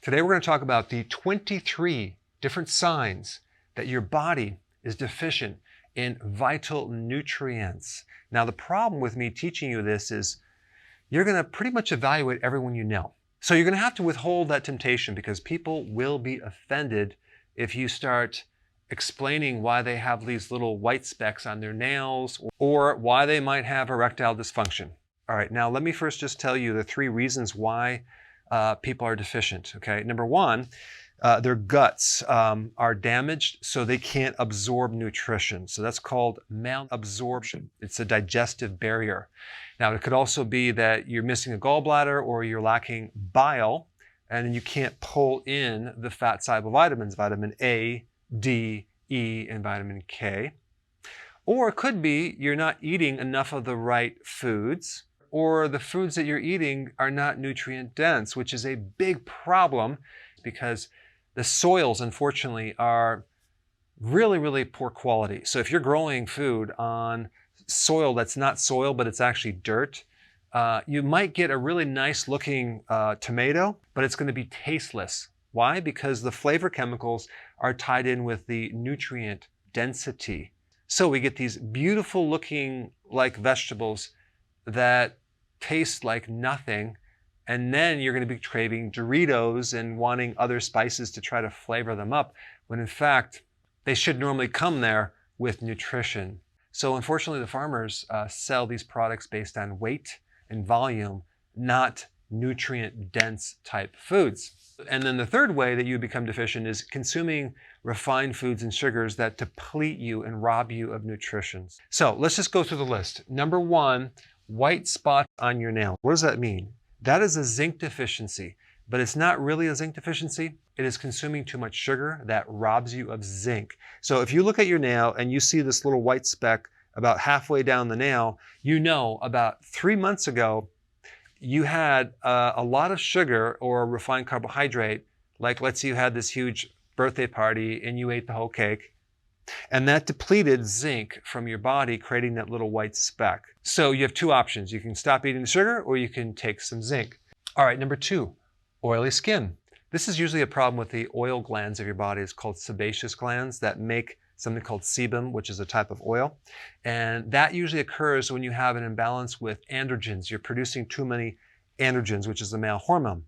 Today we're going to talk about the 23 different signs that your body is deficient in vital nutrients. Now the problem with me teaching you this is you're going to pretty much evaluate everyone you know. So you're going to have to withhold that temptation because people will be offended if you start explaining why they have these little white specks on their nails or why they might have erectile dysfunction. All right, now let me first just tell you the 3 reasons why people are deficient, okay? Number 1, their guts are damaged so they can't absorb nutrition. So that's called malabsorption. It's a digestive barrier. Now it could also be that you're missing a gallbladder or you're lacking bile and you can't pull in the fat-soluble vitamins, vitamin A, D, E, and vitamin K. Or it could be you're not eating enough of the right foods, or the foods that you're eating are not nutrient dense, which is a big problem because the soils, unfortunately, are really, really poor quality. So if you're growing food on soil that's not soil, but it's actually dirt, you might get a really nice looking tomato, but it's going to be tasteless. Why? Because the flavor chemicals are tied in with the nutrient density. So we get these beautiful looking like vegetables that taste like nothing, and then you're going to be craving Doritos and wanting other spices to try to flavor them up, when in fact they should normally come there with nutrition. So unfortunately the farmers sell these products based on weight and volume, not nutrient dense type foods. And then the third way that you become deficient is consuming refined foods and sugars that deplete you and rob you of nutrition. So let's just go through the list. Number 1, white spots on your nail. What does that mean? That is a zinc deficiency, but it's not really a zinc deficiency. It is consuming too much sugar that robs you of zinc. So if you look at your nail and you see this little white speck about halfway down the nail, you know about 3 months ago, you had a lot of sugar or refined carbohydrate, like let's say you had this huge birthday party and you ate the whole cake, and that depleted zinc from your body, creating that little white speck. So you have 2 options. You can stop eating the sugar or you can take some zinc. All right, number 2, oily skin. This is usually a problem with the oil glands of your body. It's called sebaceous glands that make something called sebum, which is a type of oil. And that usually occurs when you have an imbalance with androgens. You're producing too many androgens, which is the male hormone.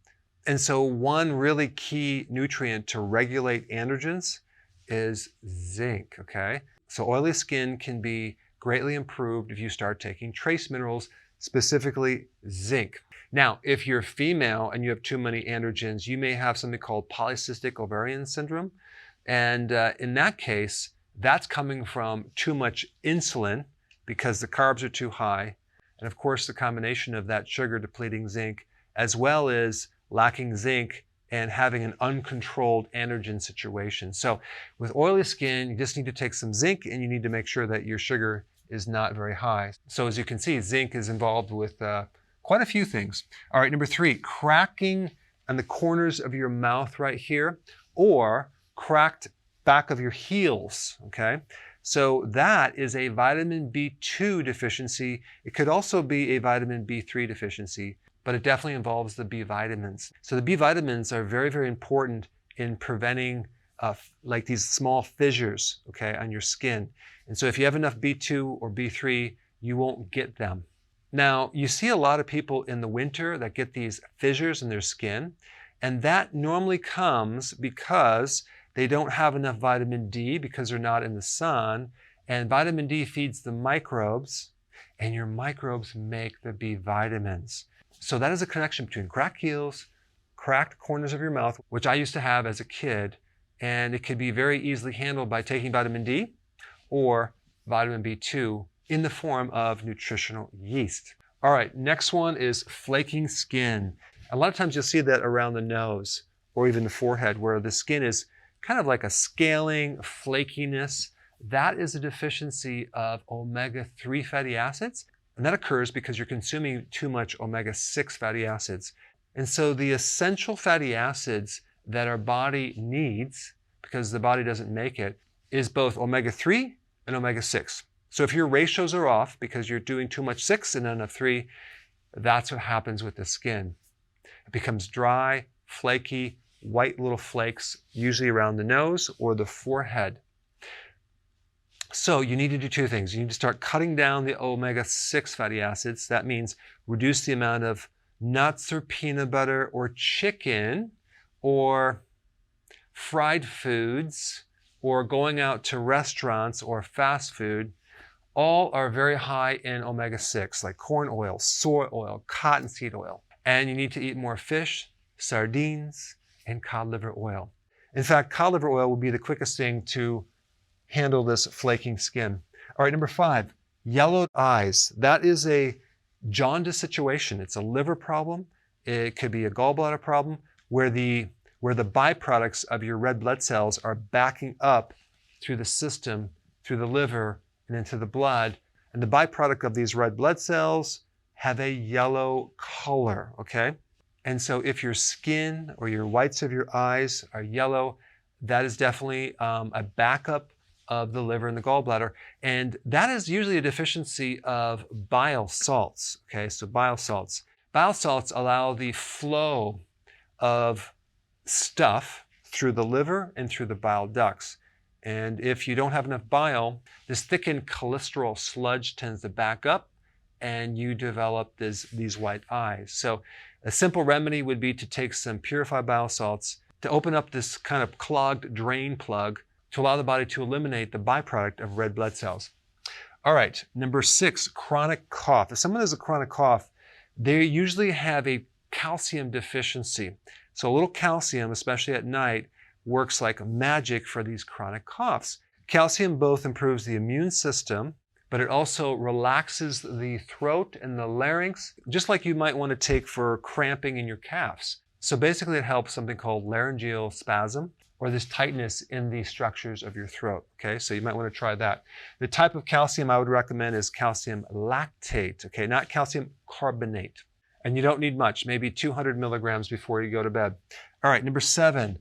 And so one really key nutrient to regulate androgens is zinc, okay? So oily skin can be greatly improved if you start taking trace minerals, specifically zinc. Now, if you're female and you have too many androgens, you may have something called polycystic ovarian syndrome. And in that case, that's coming from too much insulin because the carbs are too high. And of course, the combination of that sugar depleting zinc, as well as lacking zinc and having an uncontrolled androgen situation. So with oily skin, you just need to take some zinc and you need to make sure that your sugar is not very high. So as you can see, zinc is involved with quite a few things. All right, number 3, cracking on the corners of your mouth right here, or cracked back of your heels, okay? So that is a vitamin B2 deficiency. It could also be a vitamin B3 deficiency, but it definitely involves the B vitamins. So the B vitamins are very, very important in preventing like these small fissures, okay, on your skin. And so if you have enough B2 or B3, you won't get them. Now, you see a lot of people in the winter that get these fissures in their skin, and that normally comes because they don't have enough vitamin D because they're not in the sun, and vitamin D feeds the microbes, and your microbes make the B vitamins. So that is a connection between cracked heels, cracked corners of your mouth, which I used to have as a kid, and it could be very easily handled by taking vitamin D or vitamin B2 in the form of nutritional yeast. All right, next one is flaking skin. A lot of times you'll see that around the nose or even the forehead where the skin is kind of like a scaling, flakiness. That is a deficiency of omega-3 fatty acids. And that occurs because you're consuming too much omega-6 fatty acids. And so the essential fatty acids that our body needs, because the body doesn't make it, is both omega-3 and omega-6. So if your ratios are off because you're doing too much 6 and not enough 3, that's what happens with the skin. It becomes dry, flaky, white little flakes, usually around the nose or the forehead. So you need to do two things. You need to start cutting down the omega-6 fatty acids. That means reduce the amount of nuts or peanut butter or chicken or fried foods or going out to restaurants or fast food. All are very high in omega-6, like corn oil, soy oil, cottonseed oil. And you need to eat more fish, sardines, and cod liver oil. In fact, cod liver oil will be the quickest thing to handle this flaking skin. All right, number 5, yellowed eyes. That is a jaundice situation. It's a liver problem. It could be a gallbladder problem where the byproducts of your red blood cells are backing up through the system, through the liver, and into the blood. And the byproduct of these red blood cells have a yellow color, okay? And so if your skin or your whites of your eyes are yellow, that is definitely a backup of the liver and the gallbladder. And that is usually a deficiency of bile salts, okay? So bile salts. Bile salts allow the flow of stuff through the liver and through the bile ducts. And if you don't have enough bile, this thickened cholesterol sludge tends to back up and you develop these white eyes. So a simple remedy would be to take some purified bile salts to open up this kind of clogged drain plug to allow the body to eliminate the byproduct of red blood cells. All right, number 6, chronic cough. If someone has a chronic cough, they usually have a calcium deficiency. So a little calcium, especially at night, works like magic for these chronic coughs. Calcium both improves the immune system, but it also relaxes the throat and the larynx, just like you might want to take for cramping in your calves. So basically it helps something called laryngeal spasm, or this tightness in the structures of your throat, okay? So you might want to try that. The type of calcium I would recommend is calcium lactate, okay? Not calcium carbonate. And you don't need much, maybe 200 milligrams before you go to bed. All right, number 7,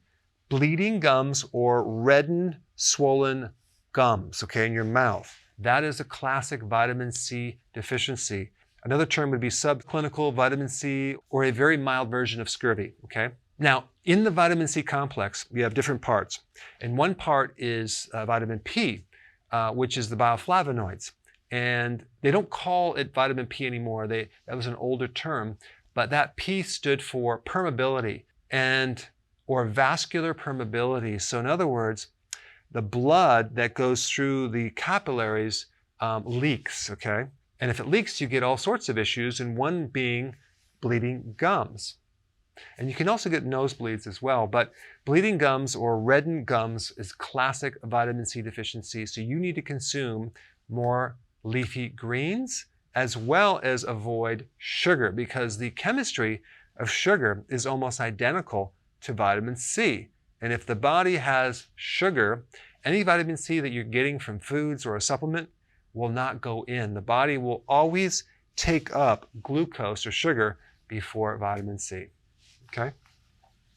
bleeding gums or reddened, swollen gums, okay, in your mouth. That is a classic vitamin C deficiency. Another term would be subclinical vitamin C or a very mild version of scurvy, okay? Now, in the vitamin C complex, we have different parts. And one part is vitamin P, which is the bioflavonoids. And they don't call it vitamin P anymore. That was an older term. But that P stood for permeability or vascular permeability. So in other words, the blood that goes through the capillaries leaks, okay? And if it leaks, you get all sorts of issues, and one being bleeding gums. And you can also get nosebleeds as well, but bleeding gums or reddened gums is classic vitamin C deficiency. So you need to consume more leafy greens as well as avoid sugar, because the chemistry of sugar is almost identical to vitamin C. And if the body has sugar, any vitamin C that you're getting from foods or a supplement will not go in. The body will always take up glucose or sugar before vitamin C. Okay?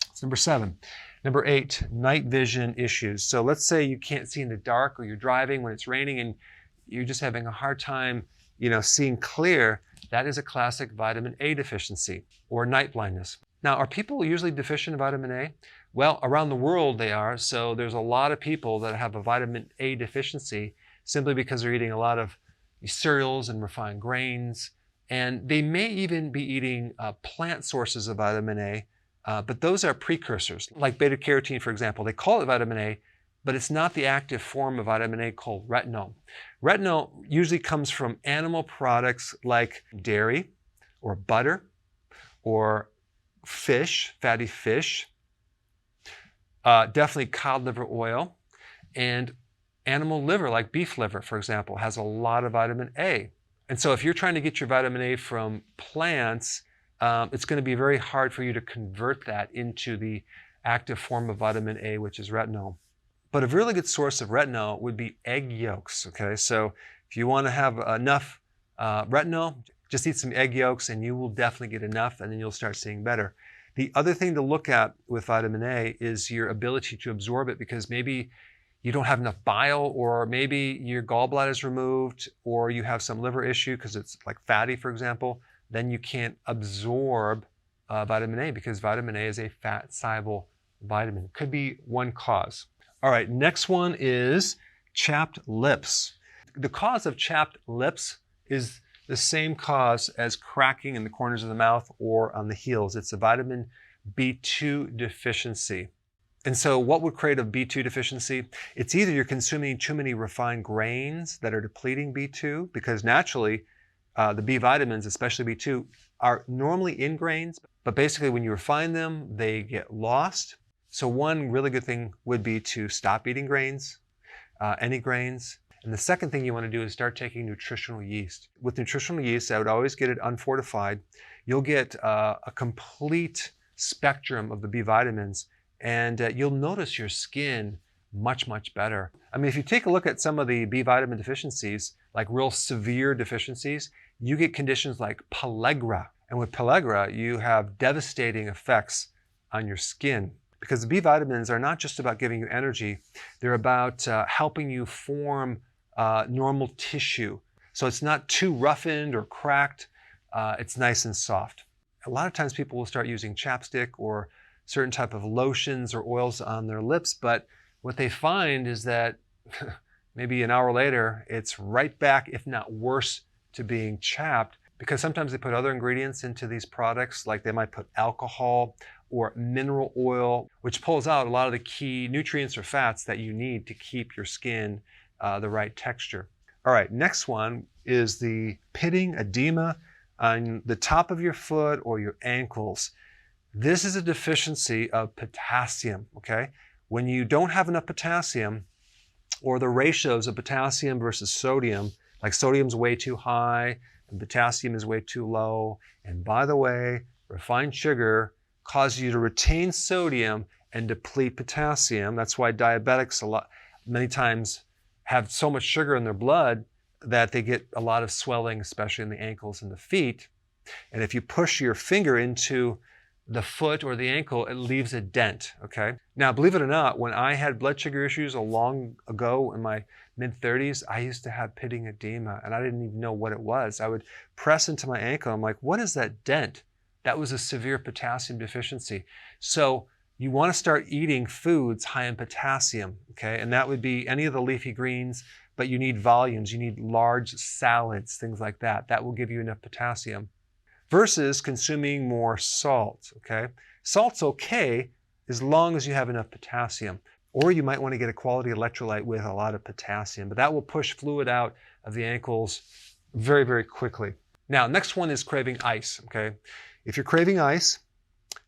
That's number 7. Number 8, night vision issues. So let's say you can't see in the dark, or you're driving when it's raining and you're just having a hard time, seeing clear. That is a classic vitamin A deficiency or night blindness. Now, are people usually deficient in vitamin A? Well, around the world they are. So there's a lot of people that have a vitamin A deficiency simply because they're eating a lot of cereals and refined grains. And they may even be eating plant sources of vitamin A, but those are precursors, like beta-carotene, for example. They call it vitamin A, but it's not the active form of vitamin A called retinol. Retinol usually comes from animal products like dairy or butter or fish, fatty fish, definitely cod liver oil, and animal liver like beef liver, for example, has a lot of vitamin A. And so if you're trying to get your vitamin A from plants, it's going to be very hard for you to convert that into the active form of vitamin A, which is retinol. But a really good source of retinol would be egg yolks, okay? So if you want to have enough retinol, just eat some egg yolks and you will definitely get enough, and then you'll start seeing better. The other thing to look at with vitamin A is your ability to absorb it, because maybe you don't have enough bile, or maybe your gallbladder is removed, or you have some liver issue because it's like fatty, for example. Then you can't absorb vitamin A, because vitamin A is a fat-soluble vitamin. Could be one cause. All right, next one is chapped lips. The cause of chapped lips is the same cause as cracking in the corners of the mouth or on the heels. It's a vitamin B2 deficiency. And so what would create a B2 deficiency? It's either you're consuming too many refined grains that are depleting B2, because naturally the B vitamins, especially B2, are normally in grains, but basically when you refine them, they get lost. So one really good thing would be to stop eating grains, any grains. And the second thing you want to do is start taking nutritional yeast. With nutritional yeast, I would always get it unfortified. You'll get a complete spectrum of the B vitamins, and you'll notice your skin much, much better. I mean, if you take a look at some of the B vitamin deficiencies, like real severe deficiencies, you get conditions like pellagra. And with pellagra, you have devastating effects on your skin, because the B vitamins are not just about giving you energy, they're about helping you form normal tissue. So it's not too roughened or cracked, it's nice and soft. A lot of times people will start using chapstick or certain type of lotions or oils on their lips, but what they find is that maybe an hour later, it's right back, if not worse, to being chapped, because sometimes they put other ingredients into these products, like they might put alcohol or mineral oil, which pulls out a lot of the key nutrients or fats that you need to keep your skin the right texture. All right, next one is the pitting edema on the top of your foot or your ankles. This is a deficiency of potassium, okay? When you don't have enough potassium, or the ratios of potassium versus sodium, like sodium's way too high and potassium is way too low. And by the way, refined sugar causes you to retain sodium and deplete potassium. That's why diabetics many times have so much sugar in their blood that they get a lot of swelling, especially in the ankles and the feet. And if you push your finger into the foot or the ankle, it leaves a dent, okay? Now, believe it or not, when I had blood sugar issues a long ago in my mid-30s, I used to have pitting edema, and I didn't even know what it was. I would press into my ankle. I'm like, what is that dent? That was a severe potassium deficiency. So you want to start eating foods high in potassium, okay? And that would be any of the leafy greens, but you need volumes. You need large salads, things like that. That will give you enough potassium. Versus consuming more salt, okay? Salt's okay as long as you have enough potassium. Or you might want to get a quality electrolyte with a lot of potassium, but that will push fluid out of the ankles very, very quickly. Now, next one is craving ice, okay? If you're craving ice,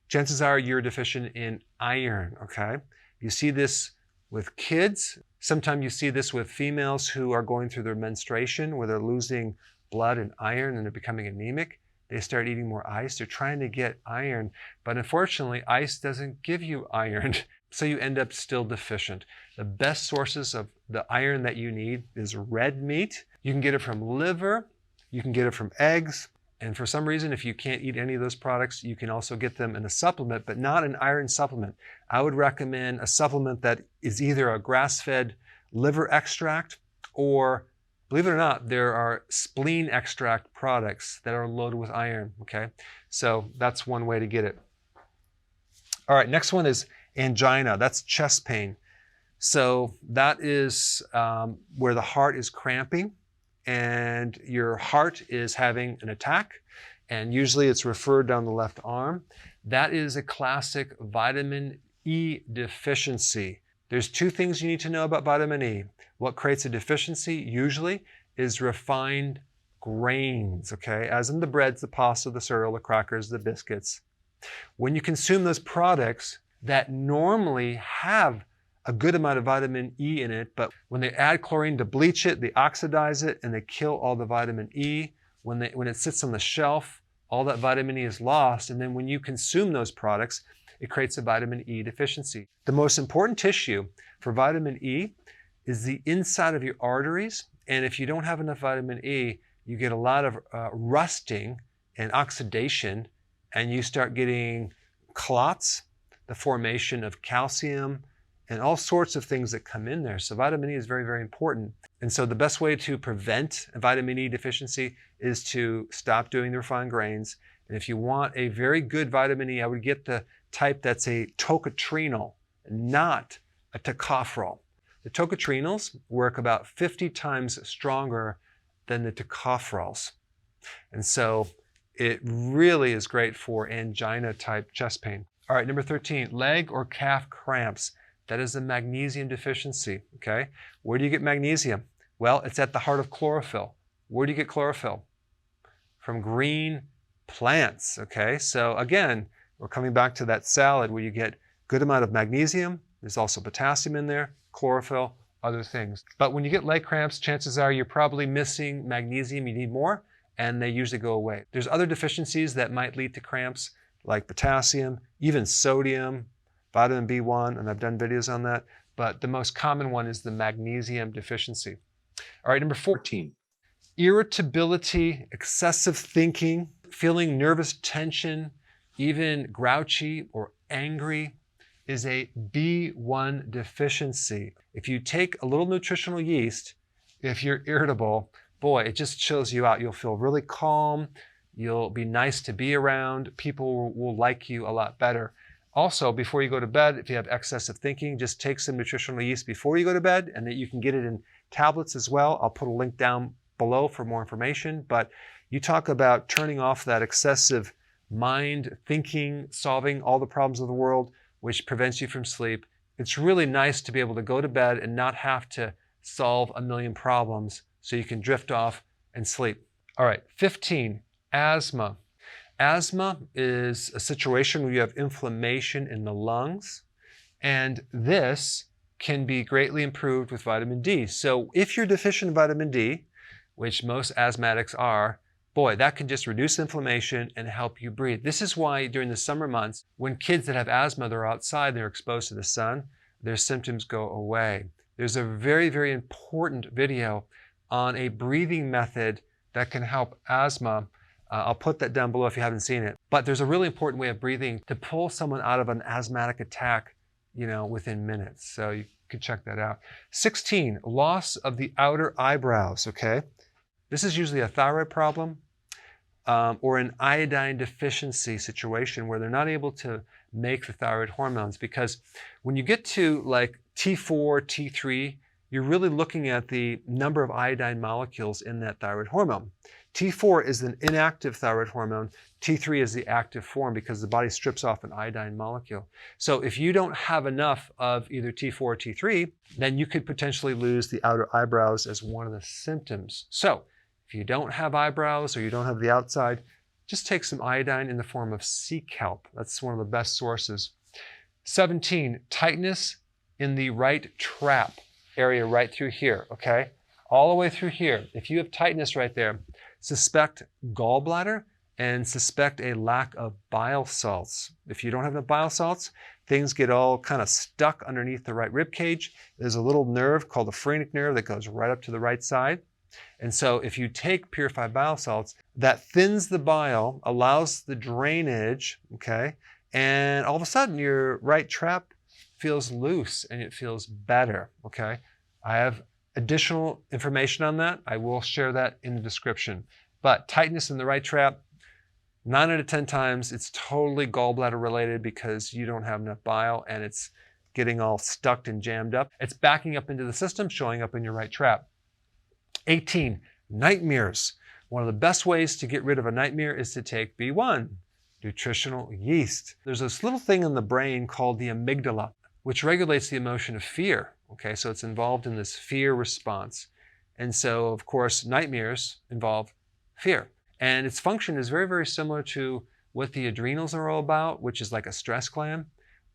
chances are you're deficient in iron, okay? You see this with kids. Sometimes you see this with females who are going through their menstruation, where they're losing blood and iron and they're becoming anemic. They start eating more ice. They're trying to get iron, but unfortunately, ice doesn't give you iron, so you end up still deficient. The best sources of the iron that you need is red meat. You can get it from liver, you can get it from eggs, and for some reason, if you can't eat any of those products, you can also get them in a supplement, but not an iron supplement. I would recommend a supplement that is either a grass-fed liver extract, or believe it or not, there are spleen extract products that are loaded with iron, okay? So that's one way to get it. All right, next one is angina. That's chest pain. So that is where the heart is cramping and your heart is having an attack, and usually it's referred down the left arm. That is a classic vitamin E deficiency. There's two things you need to know about vitamin E. What creates a deficiency usually is refined grains, okay? As in the breads, the pasta, the cereal, the crackers, the biscuits. When you consume those products that normally have a good amount of vitamin E in it, but when they add chlorine to bleach it, they oxidize it and they kill all the vitamin E. When it sits on the shelf, all that vitamin E is lost, and then when you consume those products, it creates a vitamin E deficiency. The most important tissue for vitamin E is the inside of your arteries, and if you don't have enough vitamin E, you get a lot of rusting and oxidation, and you start getting clots, the formation of calcium, and all sorts of things that come in there. So vitamin E is very, very important. And so the best way to prevent a vitamin E deficiency is to stop doing the refined grains. And if you want a very good vitamin E, I would get the type that's a tocotrienol, not a tocopherol. The tocotrienols work about 50 times stronger than the tocopherols. And so it really is great for angina type chest pain. All right, number 13, leg or calf cramps. That is a magnesium deficiency, okay? Where do you get magnesium? Well, it's at the heart of chlorophyll. Where do you get chlorophyll? From green plants, okay? So again, we're coming back to that salad where you get good amount of magnesium. There's also potassium in there, chlorophyll, other things. But when you get leg cramps, chances are you're probably missing magnesium. You need more, and they usually go away. There's other deficiencies that might lead to cramps, like potassium, even sodium, vitamin B1, and I've done videos on that. But the most common one is the magnesium deficiency. All right, number 14. Irritability, excessive thinking, feeling nervous tension, even grouchy or angry is a B1 deficiency. If you take a little nutritional yeast, if you're irritable, boy, it just chills you out. You'll feel really calm. You'll be nice to be around. People will like you a lot better. Also, before you go to bed, if you have excessive thinking, just take some nutritional yeast before you go to bed, and that you can get it in tablets as well. I'll put a link down below for more information. But you talk about turning off that excessive mind thinking, solving all the problems of the world, which prevents you from sleep. It's really nice to be able to go to bed and not have to solve a million problems so you can drift off and sleep. All right, 15, asthma. Asthma is a situation where you have inflammation in the lungs, and this can be greatly improved with vitamin D. So if you're deficient in vitamin D, which most asthmatics are, boy, that can just reduce inflammation and help you breathe. This is why during the summer months, when kids that have asthma, they're outside, they're exposed to the sun, their symptoms go away. There's a very, very important video on a breathing method that can help asthma. I'll put that down below if you haven't seen it. But there's a really important way of breathing to pull someone out of an asthmatic attack, within minutes. So you could check that out. 16, loss of the outer eyebrows, okay? This is usually a thyroid problem or an iodine deficiency situation where they're not able to make the thyroid hormones, because when you get to like T4, T3, you're really looking at the number of iodine molecules in that thyroid hormone. T4 is an inactive thyroid hormone. T3 is the active form because the body strips off an iodine molecule. So if you don't have enough of either T4 or T3, then you could potentially lose the outer eyebrows as one of the symptoms. So if you don't have eyebrows or you don't have the outside, just take some iodine in the form of sea kelp. That's one of the best sources. 17, tightness in the right trap area right through here, okay? All the way through here. If you have tightness right there, suspect gallbladder and suspect a lack of bile salts. If you don't have enough bile salts, things get all kind of stuck underneath the right rib cage. There's a little nerve called the phrenic nerve that goes right up to the right side. And so if you take purified bile salts, that thins the bile, allows the drainage, okay? And all of a sudden your right trap feels loose and it feels better, okay? I have additional information on that. I will share that in the description. But tightness in the right trap, 9 out of 10 times, it's totally gallbladder related because you don't have enough bile and it's getting all stuck and jammed up. It's backing up into the system, showing up in your right trap. 18, nightmares. One of the best ways to get rid of a nightmare is to take B1, nutritional yeast. There's this little thing in the brain called the amygdala, which regulates the emotion of fear. Okay, so it's involved in this fear response. And so, of course, nightmares involve fear. And its function is very, very similar to what the adrenals are all about, which is like a stress gland,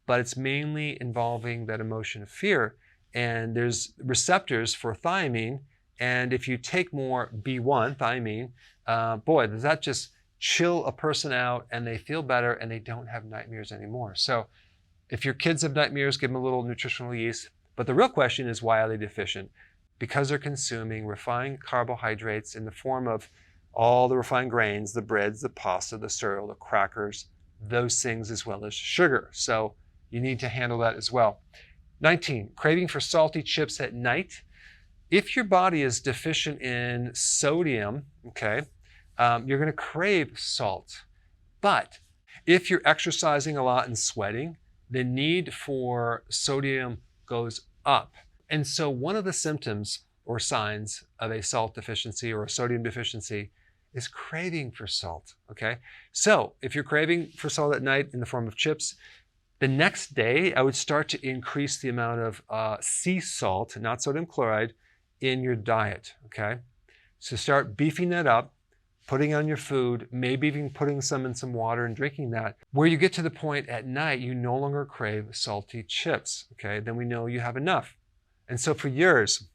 but it's mainly involving that emotion of fear. And there's receptors for thiamine. And if you take more B1, thiamine, boy, does that just chill a person out and they feel better and they don't have nightmares anymore. So if your kids have nightmares, give them a little nutritional yeast. But the real question is, why are they deficient? Because they're consuming refined carbohydrates in the form of all the refined grains, the breads, the pasta, the cereal, the crackers, those things, as well as sugar. So you need to handle that as well. 19, craving for salty chips at night. If your body is deficient in sodium, okay, you're going to crave salt. But If you're exercising a lot and sweating, the need for sodium goes up. And so one of the symptoms or signs of a salt deficiency or a sodium deficiency is craving for salt, okay? So if you're craving for salt at night in the form of chips, the next day I would start to increase the amount of sea salt, not sodium chloride, in your diet, okay? So start beefing that up, putting on your food, maybe even putting some in some water and drinking that, where you get to the point at night you no longer crave salty chips, okay? Then we know you have enough. And so for years,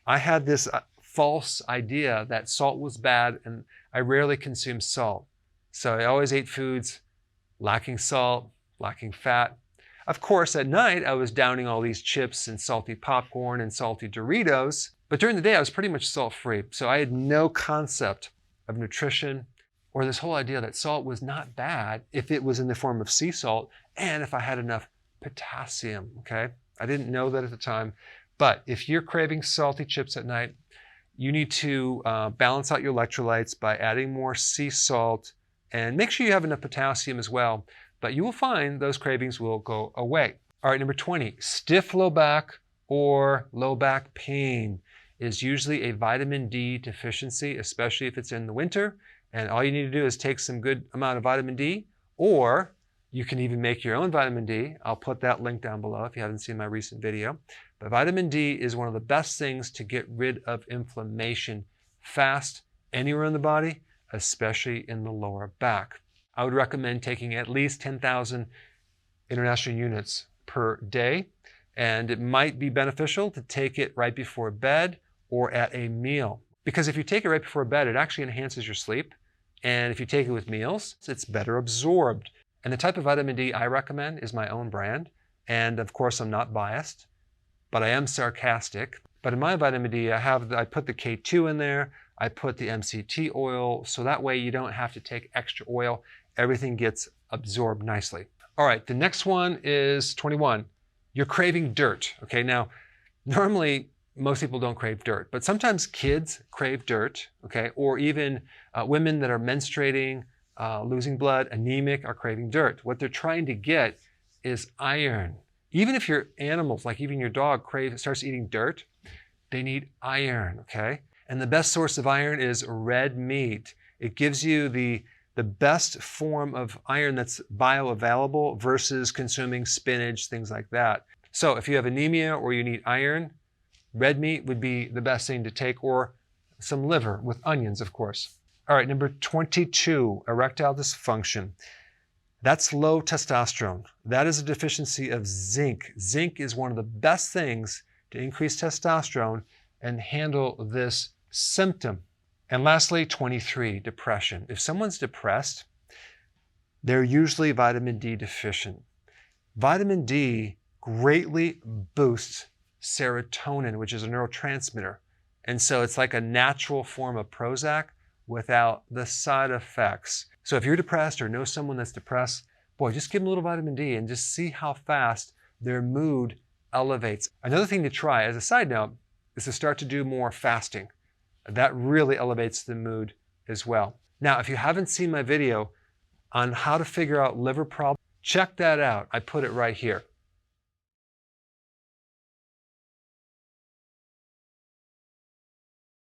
I had this false idea that salt was bad and I rarely consumed salt. So I always ate foods lacking salt, lacking fat. Of course, at night, I was downing all these chips and salty popcorn and salty Doritos, but during the day, I was pretty much salt-free. So I had no concept of nutrition or this whole idea that salt was not bad if it was in the form of sea salt and if I had enough potassium, okay? I didn't know that at the time, but if you're craving salty chips at night, you need to balance out your electrolytes by adding more sea salt and make sure you have enough potassium as well. But you will find those cravings will go away. All right, number 20, stiff low back or low back pain is usually a vitamin D deficiency, especially if it's in the winter. And all you need to do is take some good amount of vitamin D, or you can even make your own vitamin D. I'll put that link down below if you haven't seen my recent video. But vitamin D is one of the best things to get rid of inflammation fast anywhere in the body, especially in the lower back. I would recommend taking at least 10,000 international units per day, and it might be beneficial to take it right before bed or at a meal. Because if you take it right before bed, it actually enhances your sleep, and if you take it with meals, it's better absorbed. And the type of vitamin D I recommend is my own brand, and of course I'm not biased, but I am sarcastic. But in my vitamin D, I put the K2 in there, I put the MCT oil, so that way you don't have to take extra oil. Everything gets absorbed nicely. All right, the next one is 21. You're craving dirt. Okay, now, normally most people don't crave dirt, but sometimes kids crave dirt, okay? Or even women that are menstruating, losing blood, anemic, are craving dirt. What they're trying to get is iron. Even if your animals, like even your dog, starts eating dirt, they need iron, okay? And the best source of iron is red meat. It gives you the best form of iron that's bioavailable versus consuming spinach, things like that. So if you have anemia or you need iron, red meat would be the best thing to take, or some liver with onions, of course. All right, number 22, erectile dysfunction. That's low testosterone. That is a deficiency of zinc. Zinc is one of the best things to increase testosterone and handle this symptom. And lastly, 23, depression. If someone's depressed, they're usually vitamin D deficient. Vitamin D greatly boosts serotonin, which is a neurotransmitter. And so it's like a natural form of Prozac without the side effects. So if you're depressed or know someone that's depressed, boy, just give them a little vitamin D and just see how fast their mood elevates. Another thing to try, as a side note, is to start to do more fasting. That really elevates the mood as well. Now, if you haven't seen my video on how to figure out liver problems, check that out. I put it right here.